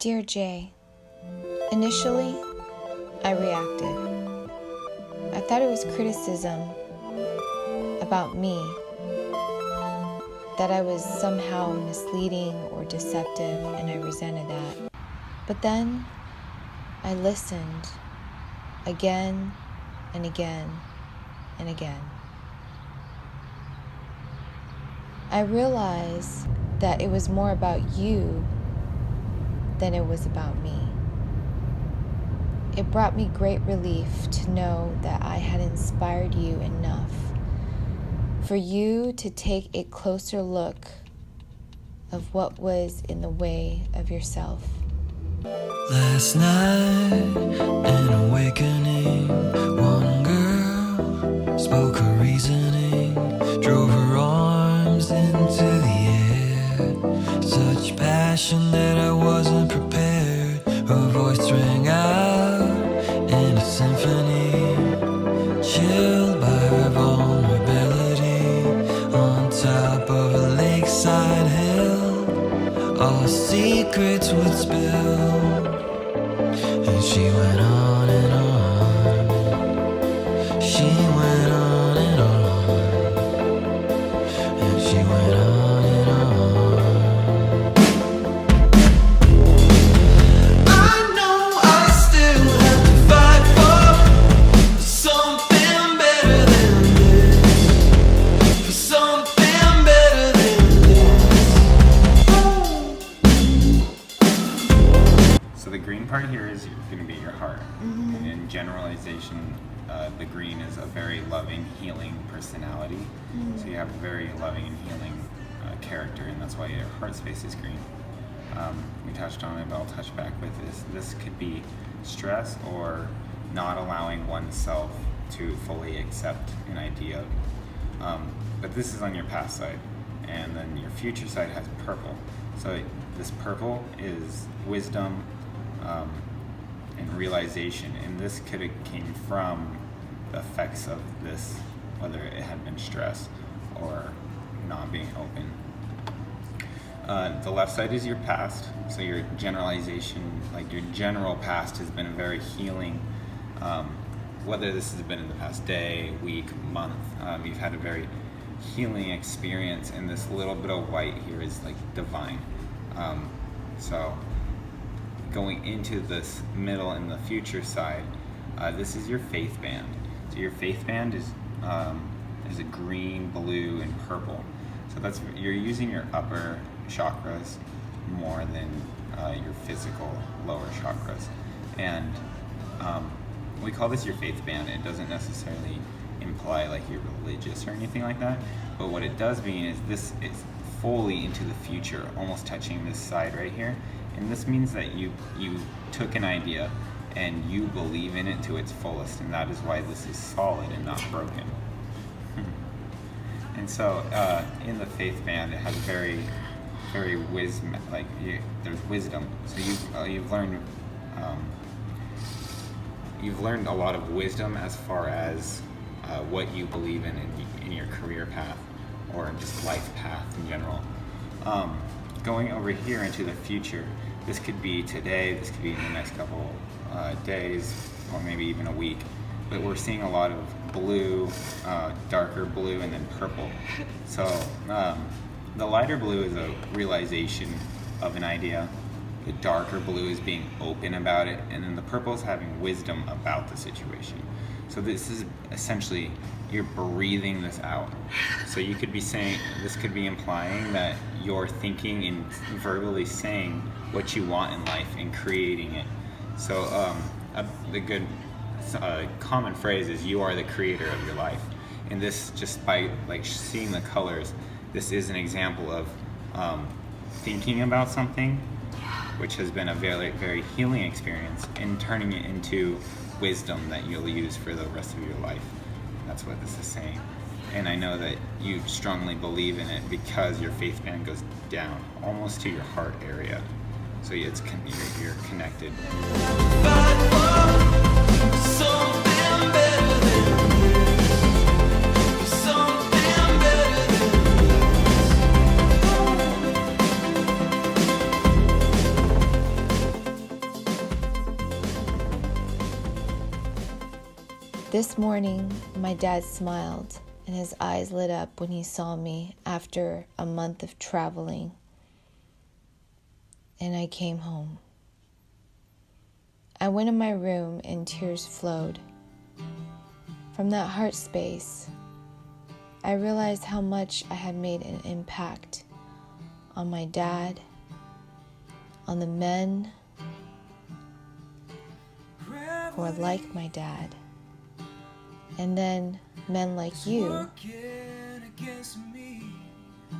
Dear Jay, initially, I reacted. I thought it was criticism about me, that I was somehow misleading or deceptive, and I resented that. But then I listened again and again and again. I realized that it was more about you than it was about me. It brought me great relief to know that I had inspired you enough for you to take a closer look of what was in the way of yourself. Last night, in awakening, one girl spoke her reasoning, drove her arms into the air. Such passion that I wasn't prepared. Her voice rang out in a symphony, chilled by her vulnerability. On top of a lakeside hill, all secrets would spill. And she went on and on. She went on and on. And she went on and on. I know I still have to fight for something better than this. For something better than this. So the green part here is going to be your heart. Mm-hmm. And in generalization, the green is a very loving, healing personality. Mm-hmm. So you have a very loving and healing character, and that's why your heart space is green. We touched on it, but I'll touch back with this. This could be stress or not allowing oneself to fully accept an idea. But this is on your past side. And then your future side has purple. So this purple is wisdom, and realization, and this could have came from the effects of this, whether it had been stress or not being open. The left side is your past, so your generalization, like your general past has been a very healing, whether this has been in the past day, week, month, you've had a very healing experience, and this little bit of white here is like divine. So going into this middle and the future side, this is your faith band. So your faith band is a green, blue, and purple. So that's, you're using your upper chakras more than your physical lower chakras. And we call this your faith band. It doesn't necessarily imply like you're religious or anything like that, but what it does mean is this is fully into the future, almost touching this side right here. And this means that you took an idea and you believe in it to its fullest, and that is why this is solid and not broken. And so in the faith band, it has very, very wisdom, like there's wisdom. So you've learned a lot of wisdom as far as what you believe in your career path or just life path in general. Going over here into the future, this could be today, this could be in the next couple days, or maybe even a week, but we're seeing a lot of blue, darker blue, and then purple. So the lighter blue is a realization of an idea, the darker blue is being open about it, and then the purple is having wisdom about the situation. So this is essentially, you're breathing this out. So you could be saying, this could be implying that you're thinking and verbally saying what you want in life and creating it. So the good common phrase is, you are the creator of your life. And this, just by like seeing the colors, this is an example of thinking about something, which has been a very, very healing experience, and turning it into wisdom that you'll use for the rest of your life. That's what this is saying. And I know that you strongly believe in it because your faith band goes down almost to your heart area. So you're connected. This morning, my dad smiled and his eyes lit up when he saw me after a month of traveling. And I came home. I went in my room and tears flowed. From that heart space, I realized how much I had made an impact on my dad, on the men who are like my dad, and then men like you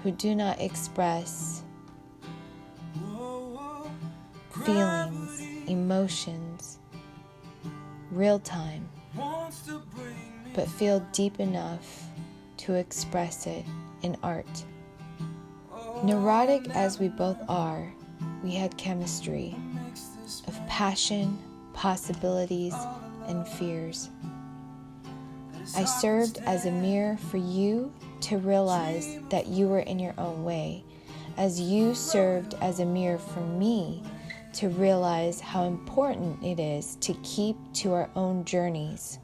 who do not express feelings, emotions, real time, but feel deep enough to express it in art. Neurotic as we both are, we had chemistry of passion, possibilities, and fears. I served as a mirror for you to realize that you were in your own way, as you served as a mirror for me to realize how important it is to keep to our own journeys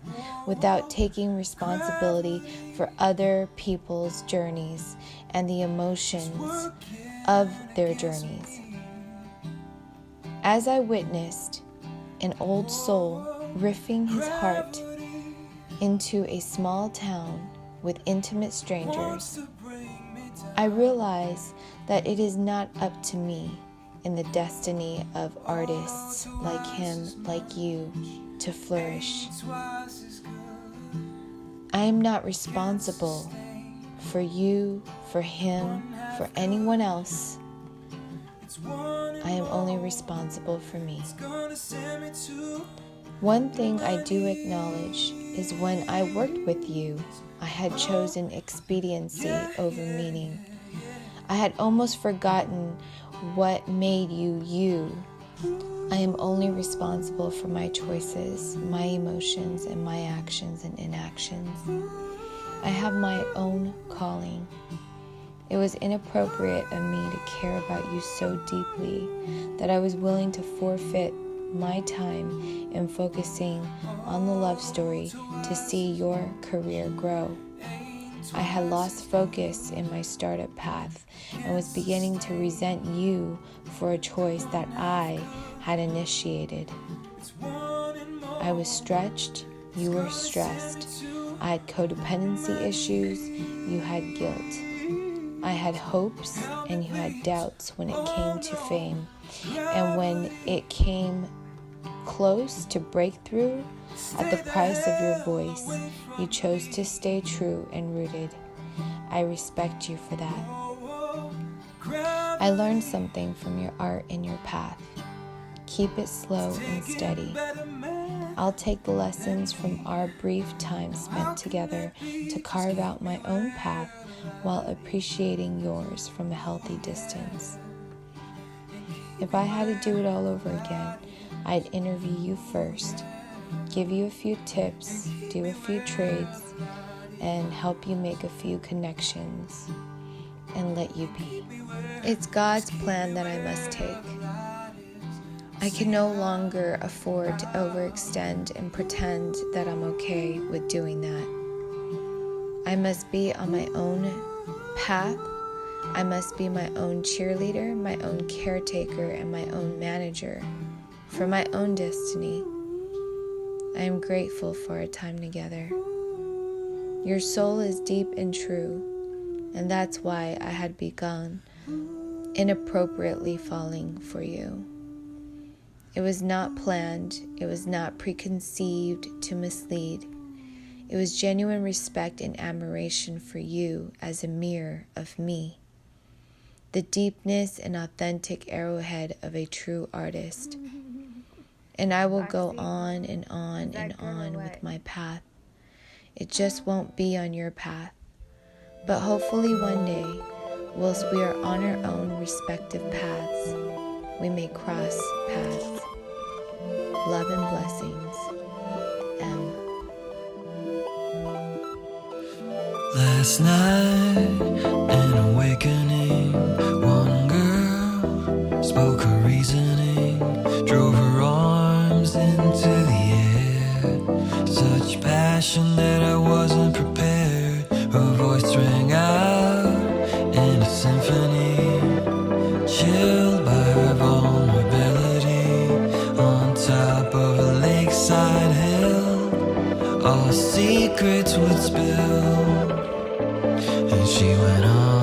without taking responsibility for other people's journeys and the emotions of their journeys. As I witnessed an old soul riffing his heart into a small town with intimate strangers, I realized that it is not up to me in the destiny of artists like him, like you, to flourish. I am not responsible for you, for him, for anyone else. I am only responsible for me. One thing I do acknowledge is when I worked with you, I had chosen expediency over meaning. I had almost forgotten what made you you. I am only responsible for my choices, my emotions, and my actions and inactions. I have my own calling. It was inappropriate of me to care about you so deeply that I was willing to forfeit my time in focusing on the love story to see your career grow. I had lost focus in my startup path and was beginning to resent you for a choice that I had initiated. I was stretched, you were stressed. I had codependency issues, you had guilt. I had hopes and you had doubts when it came to fame. And when it came close to breakthrough, at the price of your voice, you chose to stay true and rooted. I respect you for that. I learned something from your art and your path. Keep it slow and steady. I'll take the lessons from our brief time spent together to carve out my own path while appreciating yours from a healthy distance. If I had to do it all over again, I'd interview you first, give you a few tips, do a few trades, and help you make a few connections, and let you be. It's God's plan that I must take. I can no longer afford to overextend and pretend that I'm okay with doing that. I must be on my own path. I must be my own cheerleader, my own caretaker, and my own manager for my own destiny. I am grateful for our time together. Your soul is deep and true, and that's why I had begun inappropriately falling for you. It was not planned, it was not preconceived to mislead. It was genuine respect and admiration for you as a mirror of me. The deepness and authentic arrowhead of a true artist. And I will go on and on and on with my path. It just won't be on your path. But hopefully one day, whilst we are on our own respective paths, we may cross paths. Love and blessings. M. Last night, an awakening. One girl spoke her reasoning, drove her arms into the air. Such passion. our secrets would spill. And she went on.